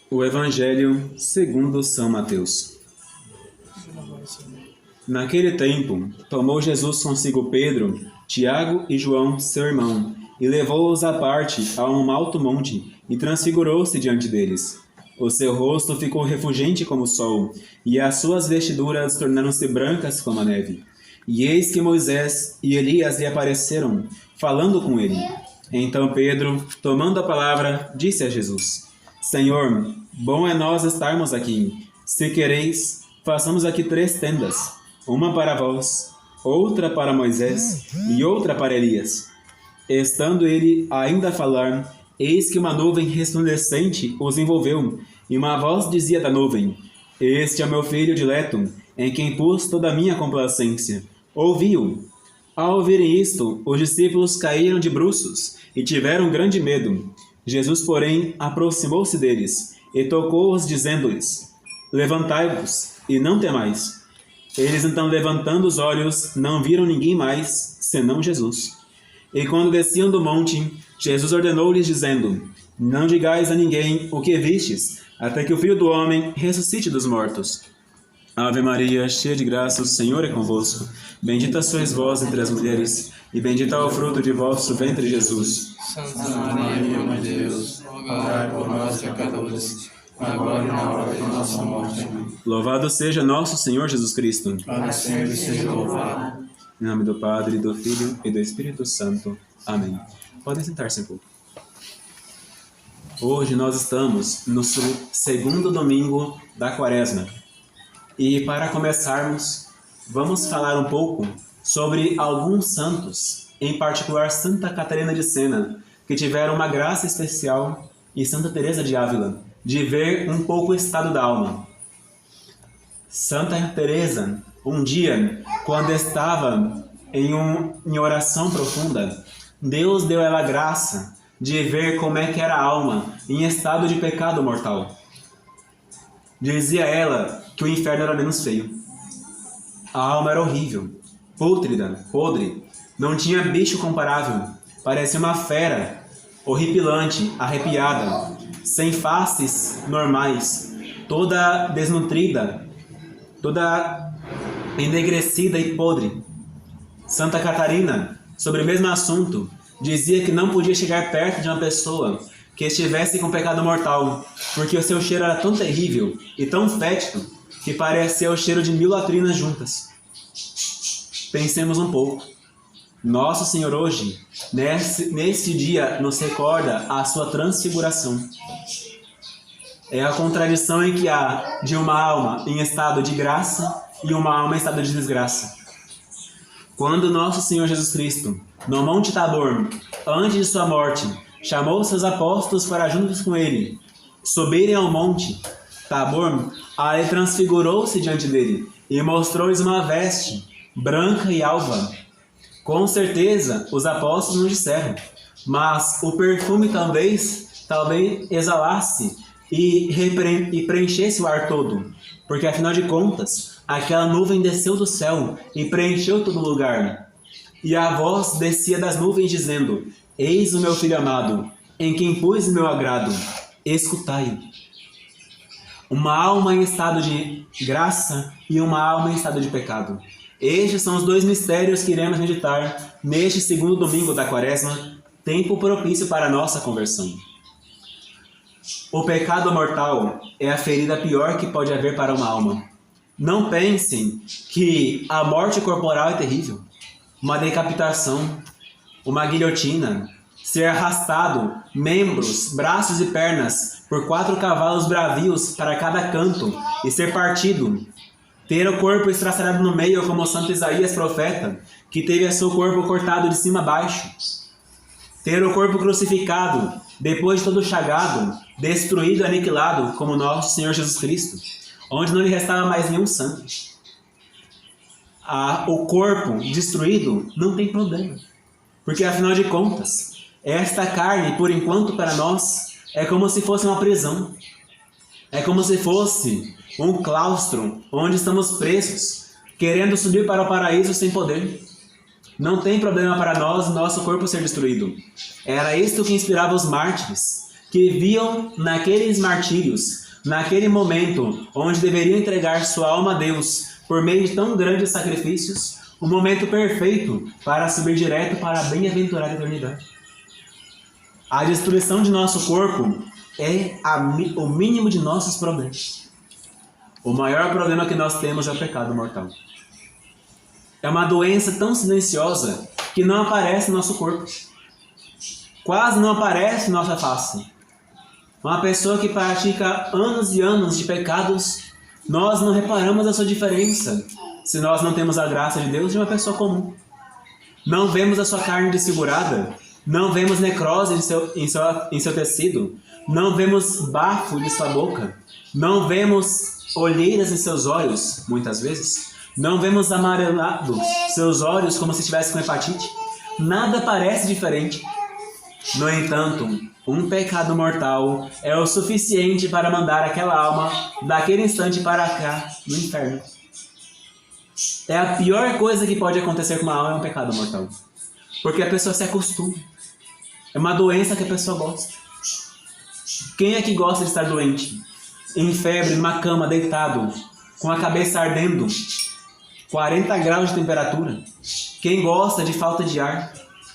O Evangelho segundo São Mateus. Naquele tempo, tomou Jesus consigo Pedro, Tiago e João, seu irmão, e levou-os à parte a um alto monte, e transfigurou-se diante deles. O seu rosto ficou refulgente como o sol, e as suas vestiduras tornaram-se brancas como a neve. E eis que Moisés e Elias lhe apareceram, falando com ele. Então Pedro, tomando a palavra, disse a Jesus: Senhor, bom é nós estarmos aqui. Se quereis, façamos aqui 3 tendas, uma para vós, outra para Moisés e outra para Elias. Estando ele ainda a falar, eis que uma nuvem resplandecente os envolveu, e uma voz dizia da nuvem: Este é meu filho dileto, em quem pus toda a minha complacência. Ouvi-o. Ao ouvirem isto, os discípulos caíram de bruços e tiveram grande medo. Jesus, porém, aproximou-se deles e tocou-os, dizendo-lhes: Levantai-vos e não temais. Eles então, levantando os olhos, não viram ninguém mais, senão Jesus. E quando desciam do monte, Jesus ordenou-lhes, dizendo: Não digais a ninguém o que vistes, até que o Filho do Homem ressuscite dos mortos. Ave Maria, cheia de graça, o Senhor é convosco. Bendita sois vós entre as mulheres, e bendito é o fruto de vosso ventre, Jesus. Santa Maria, Mãe de Deus, rogai por nós, pecadores, agora e na hora de nossa morte. Amém. Louvado seja nosso Senhor Jesus Cristo. Para sempre seja louvado. Em nome do Padre, do Filho e do Espírito Santo. Amém. Podem sentar-se um pouco. Hoje nós estamos no segundo domingo da Quaresma. E para começarmos, vamos falar um pouco sobre alguns santos, em particular Santa Catarina de Sena, que tiveram uma graça especial, e Santa Teresa de Ávila, de ver um pouco o estado da alma. Santa Teresa, um dia, quando estava em oração profunda, Deus deu a ela a graça de ver como é que era a alma em estado de pecado mortal. Dizia ela que o inferno era menos feio. A alma era horrível, pútrida, podre, não tinha bicho comparável, parecia uma fera, horripilante, arrepiada, sem faces normais, toda desnutrida, toda enegrecida e podre. Santa Catarina, sobre o mesmo assunto, dizia que não podia chegar perto de uma pessoa que estivesse com pecado mortal, porque o seu cheiro era tão terrível e tão fétido que parecia o cheiro de 1000 latrinas juntas. Pensemos um pouco. Nosso Senhor hoje, nesse dia, nos recorda a sua transfiguração. É a contradição em que há de uma alma em estado de graça e uma alma em estado de desgraça. Quando nosso Senhor Jesus Cristo, no Monte Tabor, antes de sua morte, chamou seus apóstolos para juntos com ele subirem ao monte Tabor, aí transfigurou-se diante dele e mostrou-lhes uma veste branca e alva. Com certeza, os apóstolos não disseram, mas o perfume talvez exalasse e preenchesse o ar todo, porque afinal de contas, aquela nuvem desceu do céu e preencheu todo o lugar. E a voz descia das nuvens dizendo: Eis o meu Filho amado, em quem pus o meu agrado, escutai-o. Uma alma em estado de graça e uma alma em estado de pecado. Estes são os 2 mistérios que iremos meditar neste segundo domingo da Quaresma, tempo propício para a nossa conversão. O pecado mortal é a ferida pior que pode haver para uma alma. Não pensem que a morte corporal é terrível. Uma decapitação, uma guilhotina, ser arrastado, membros, braços e pernas, por 4 cavalos bravios para cada canto e ser partido. Ter o corpo estraçalhado no meio, como o Santo Isaías profeta, que teve seu corpo cortado de cima a baixo. Ter o corpo crucificado, depois de todo chagado, destruído e aniquilado, como nosso Senhor Jesus Cristo, onde não lhe restava mais nenhum sangue. O corpo destruído não tem problema, porque afinal de contas, esta carne, por enquanto para nós, é como se fosse uma prisão. É como se fosse um claustro onde estamos presos, querendo subir para o paraíso sem poder. Não tem problema para nós nosso corpo ser destruído. Era isto que inspirava os mártires, que viam naqueles martírios, naquele momento onde deveriam entregar sua alma a Deus por meio de tão grandes sacrifícios, o momento perfeito para subir direto para a bem-aventurada eternidade. A destruição de nosso corpo é o mínimo de nossos problemas. O maior problema que nós temos é o pecado mortal. É uma doença tão silenciosa que não aparece no nosso corpo. Quase não aparece em nossa face. Uma pessoa que pratica anos e anos de pecados, nós não reparamos a sua diferença se nós não temos a graça de Deus de uma pessoa comum. Não vemos a sua carne desfigurada, não vemos necrose em seu tecido, não vemos bafo de sua boca, não vemos olheiras em seus olhos, muitas vezes, não vemos amarelado seus olhos como se estivesse com hepatite. Nada parece diferente. No entanto, um pecado mortal é o suficiente para mandar aquela alma daquele instante para cá, no inferno. É a pior coisa que pode acontecer com uma alma, é um pecado mortal. Porque a pessoa se acostuma. É uma doença que a pessoa gosta. Quem é que gosta de estar doente? Em febre, numa cama, deitado, com a cabeça ardendo, 40 graus de temperatura? Quem gosta de falta de ar?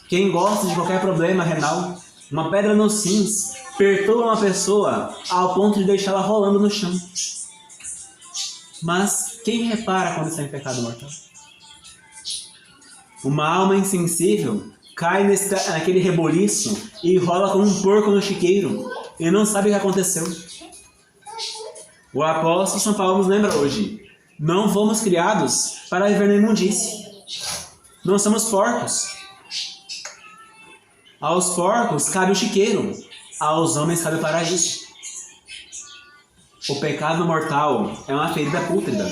Quem gosta de qualquer problema renal? Uma pedra nos rins perturba uma pessoa ao ponto de deixá-la rolando no chão. Mas quem repara quando está em pecado mortal? Uma alma insensível cai naquele reboliço e rola como um porco no chiqueiro e não sabe o que aconteceu. O apóstolo São Paulo nos lembra hoje: não fomos criados para viver na imundície. Não somos porcos. Aos porcos cabe o chiqueiro, aos homens cabe o paraíso. O pecado mortal é uma ferida pútrida.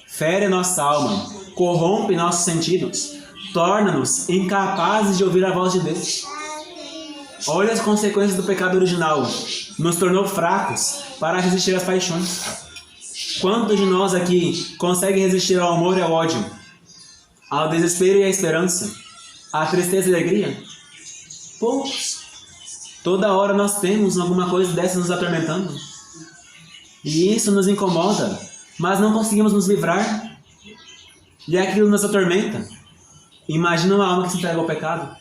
Fere nossa alma, corrompe nossos sentidos, torna-nos incapazes de ouvir a voz de Deus. Olha as consequências do pecado original. Nos tornou fracos para resistir às paixões. Quantos de nós aqui conseguem resistir ao amor e ao ódio, ao desespero e à esperança, à tristeza e à alegria? Poucos. Toda hora nós temos alguma coisa dessa nos atormentando. E isso nos incomoda, mas não conseguimos nos livrar. E aquilo nos atormenta. Imagina uma alma que se entrega ao pecado.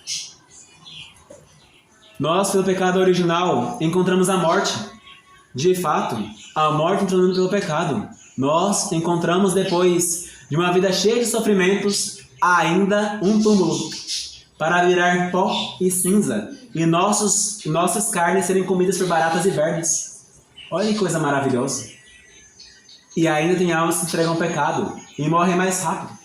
Nós, pelo pecado original, encontramos a morte. De fato, a morte entrando pelo pecado. Nós encontramos, depois de uma vida cheia de sofrimentos, ainda um túmulo, para virar pó e cinza, e nossas carnes serem comidas por baratas e vermes. Olha que coisa maravilhosa. E ainda tem almas que se entregam ao pecado e morrem mais rápido.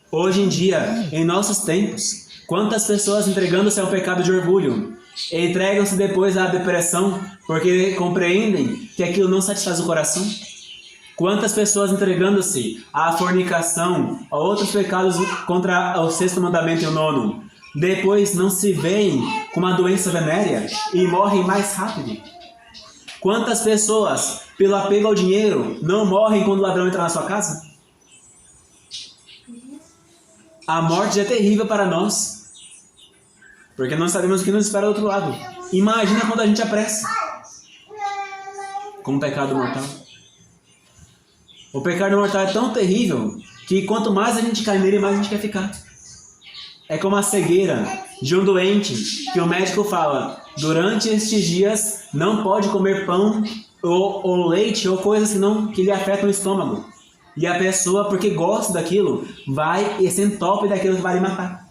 Hoje em dia, em nossos tempos, quantas pessoas entregando-se ao pecado de orgulho entregam-se depois à depressão porque compreendem que aquilo não satisfaz o coração? Quantas pessoas entregando-se à fornicação, a outros pecados contra o 6º mandamento e o 9º, depois não se veem com uma doença venérea e morrem mais rápido? Quantas pessoas, pelo apego ao dinheiro, não morrem quando o ladrão entra na sua casa? A morte é terrível para nós, porque não sabemos o que nos espera do outro lado. Imagina quando a gente apressa com o pecado mortal. O pecado mortal é tão terrível que quanto mais a gente cai nele, mais a gente quer ficar. É como a cegueira de um doente que o médico fala: durante estes dias não pode comer pão ou leite ou coisas que lhe afetam o estômago. E a pessoa, porque gosta daquilo, vai e se entope daquilo que vai lhe matar.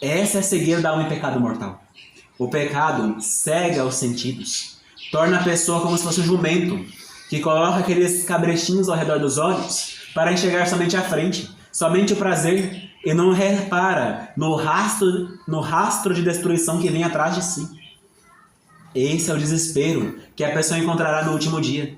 Essa é a cegueira da alma em pecado mortal. O pecado cega os sentidos, torna a pessoa como se fosse um jumento, que coloca aqueles cabrechinhos ao redor dos olhos para enxergar somente a frente, somente o prazer, e não repara no rastro de destruição que vem atrás de si. Esse é o desespero que a pessoa encontrará no último dia.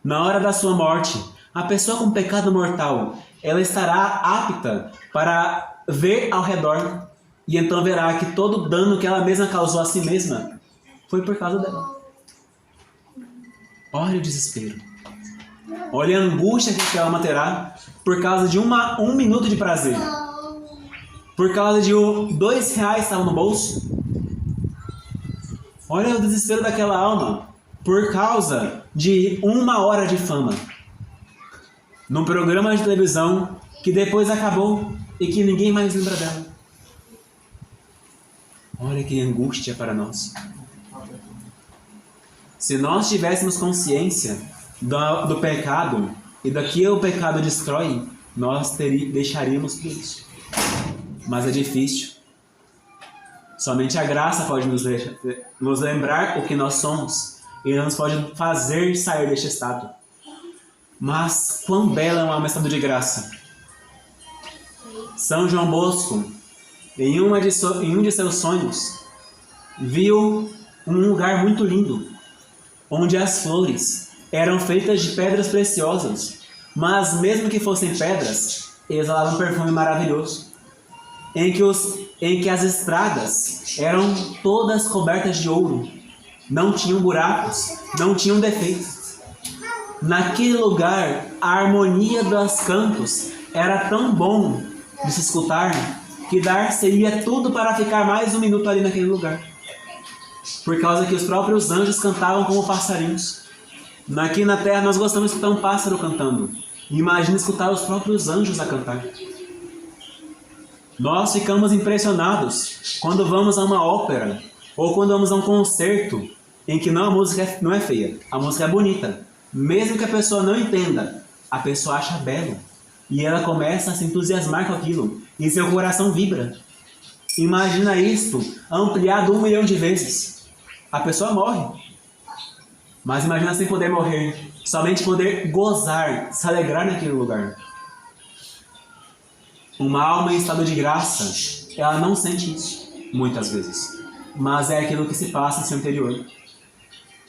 Na hora da sua morte, a pessoa com pecado mortal, ela estará apta para ver ao redor, e então verá que todo o dano que ela mesma causou a si mesma foi por causa dela. Olha o desespero. Olha a angústia que aquela alma terá por causa de um minuto de prazer. por causa de R$ 2 que estavam no bolso. Olha o desespero daquela alma por causa de 1 hora de fama num programa de televisão que depois acabou e que ninguém mais lembra dela. Olha que angústia para nós. Se nós tivéssemos consciência do pecado e do que o pecado destrói, nós deixaríamos tudo isso. Mas é difícil. Somente a graça pode nos lembrar o que nós somos e nos pode fazer sair deste estado. Mas quão bela é um estado de graça! São João Bosco, em um de seus sonhos, viu um lugar muito lindo, onde as flores eram feitas de pedras preciosas, mas mesmo que fossem pedras, exalavam um perfume maravilhoso, em que as estradas eram todas cobertas de ouro, não tinham buracos, não tinham defeitos. Naquele lugar, a harmonia dos cantos era tão bom de se escutar que dar-se-ia tudo para ficar mais 1 minuto ali naquele lugar, por causa que os próprios anjos cantavam como passarinhos. Aqui na terra nós gostamos de escutar um pássaro cantando. Imagina escutar os próprios anjos a cantar. Nós ficamos impressionados quando vamos a uma ópera ou quando vamos a um concerto em que a música não é feia, a música é bonita. Mesmo que a pessoa não entenda, a pessoa acha belo e ela começa a se entusiasmar com aquilo e seu coração vibra. Imagina isto ampliado 1 milhão de vezes. A pessoa morre. Mas imagina sem poder morrer, somente poder gozar, se alegrar naquele lugar. Uma alma em estado de graça, ela não sente isso, muitas vezes. Mas é aquilo que se passa em seu interior.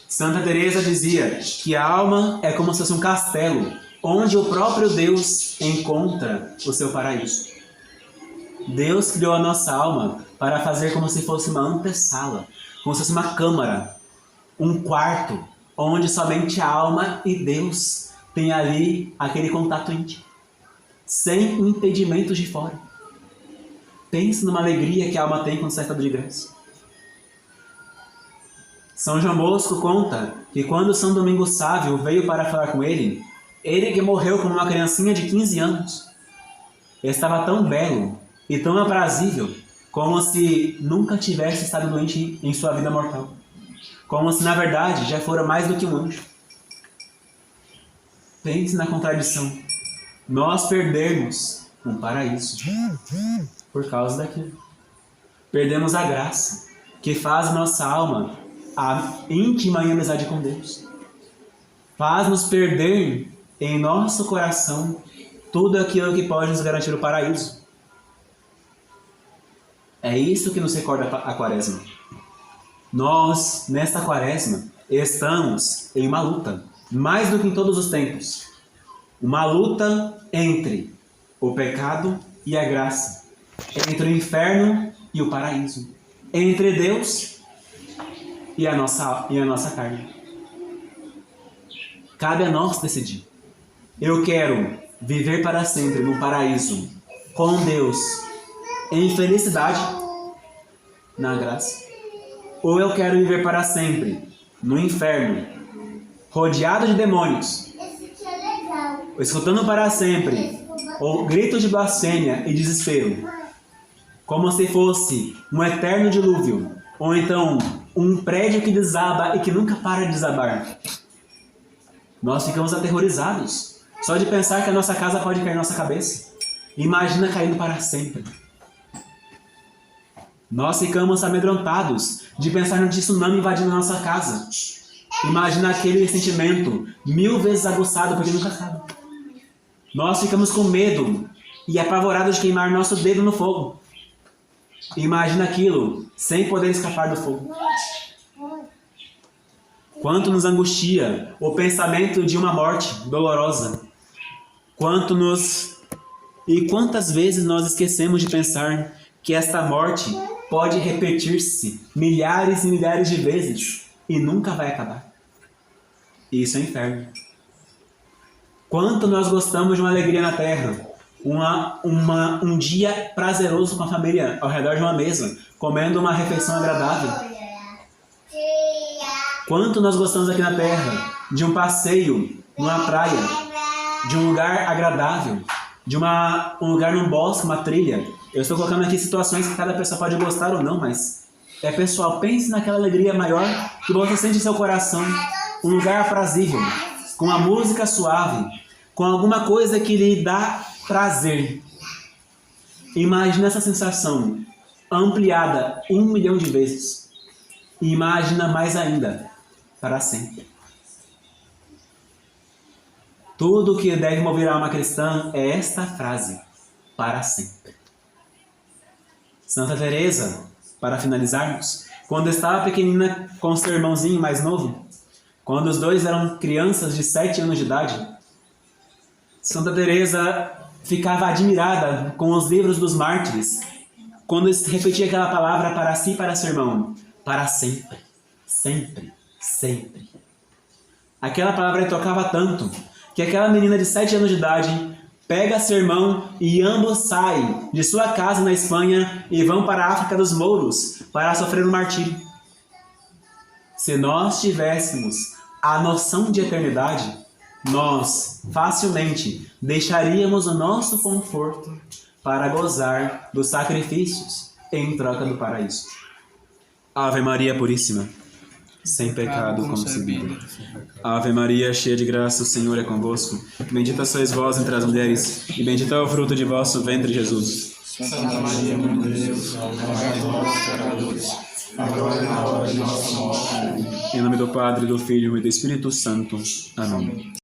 Santa Teresa dizia que a alma é como se fosse um castelo, onde o próprio Deus encontra o seu paraíso. Deus criou a nossa alma para fazer como se fosse uma antessala, como se fosse uma câmara, um quarto, onde somente a alma e Deus têm ali aquele contato íntimo, sem impedimentos de fora. Pense numa alegria que a alma tem quando está em estado de graça. São João Bosco conta que quando São Domingos Sávio veio para falar com ele que morreu como uma criancinha de 15 anos, estava tão belo e tão aprazível, como se nunca tivesse estado doente em sua vida mortal. Como se, na verdade, já fora mais do que um anjo. Pense na contradição. Nós perdemos um paraíso por causa daquilo. Perdemos a graça que faz nossa alma a íntima em amizade com Deus. Faz-nos perder em nosso coração tudo aquilo que pode nos garantir o paraíso. É isso que nos recorda a Quaresma. Nós, nesta Quaresma, estamos em uma luta, mais do que em todos os tempos. Uma luta entre o pecado e a graça, entre o inferno e o paraíso, entre Deus e a nossa carne. Cabe a nós decidir. Eu quero viver para sempre no paraíso, com Deus, em felicidade, na graça. Ou eu quero viver para sempre no inferno, rodeado de demônios, escutando para sempre o grito de blasfêmia e desespero, como se fosse um eterno dilúvio, ou então um prédio que desaba e que nunca para de desabar. Nós ficamos aterrorizados só de pensar que a nossa casa pode cair na nossa cabeça. Imagina caindo para sempre. Nós ficamos amedrontados de pensar no tsunami invadindo a nossa casa. Imagina aquele sentimento 1000 vezes aguçado porque nunca acaba. Nós ficamos com medo e apavorados de queimar nosso dedo no fogo. Imagina aquilo sem poder escapar do fogo. Quanto nos angustia o pensamento de uma morte dolorosa. E quantas vezes nós esquecemos de pensar que esta morte pode repetir-se milhares e milhares de vezes e nunca vai acabar. Isso é inferno. Quanto nós gostamos de uma alegria na terra, um dia prazeroso com a família ao redor de uma mesa, comendo uma refeição agradável. Quanto nós gostamos aqui na Terra de um passeio numa praia, de um lugar agradável, de um lugar num bosque, uma trilha. Eu estou colocando aqui situações que cada pessoa pode gostar ou não, mas é pessoal, pense naquela alegria maior que você sente em seu coração, um lugar aprazível, com uma música suave, com alguma coisa que lhe dá prazer. Imagina essa sensação ampliada 1 milhão de vezes. E imagina mais ainda, para sempre. Tudo que deve mover a alma cristã é esta frase, para sempre. Santa Teresa, para finalizarmos, quando estava pequenina com seu irmãozinho mais novo, quando os dois eram crianças de 7 anos de idade, Santa Teresa ficava admirada com os livros dos mártires, quando repetia aquela palavra para si e para seu irmão, para sempre, sempre, sempre. Aquela palavra lhe tocava tanto, que aquela menina de 7 anos de idade pega seu irmão e ambos saem de sua casa na Espanha e vão para a África dos Mouros para sofrer um martírio. Se nós tivéssemos a noção de eternidade, nós facilmente deixaríamos o nosso conforto para gozar dos sacrifícios em troca do paraíso. Ave Maria Puríssima, sem pecado concebida. Ave Maria, cheia de graça, o Senhor é convosco. Bendita sois vós entre as mulheres, e bendito é o fruto de vosso ventre, Jesus. Santa Maria, Mãe de Deus, rogai por nós, pecadores, agora e na hora de nossa morte. Amém. Em nome do Padre, do Filho e do Espírito Santo. Amém.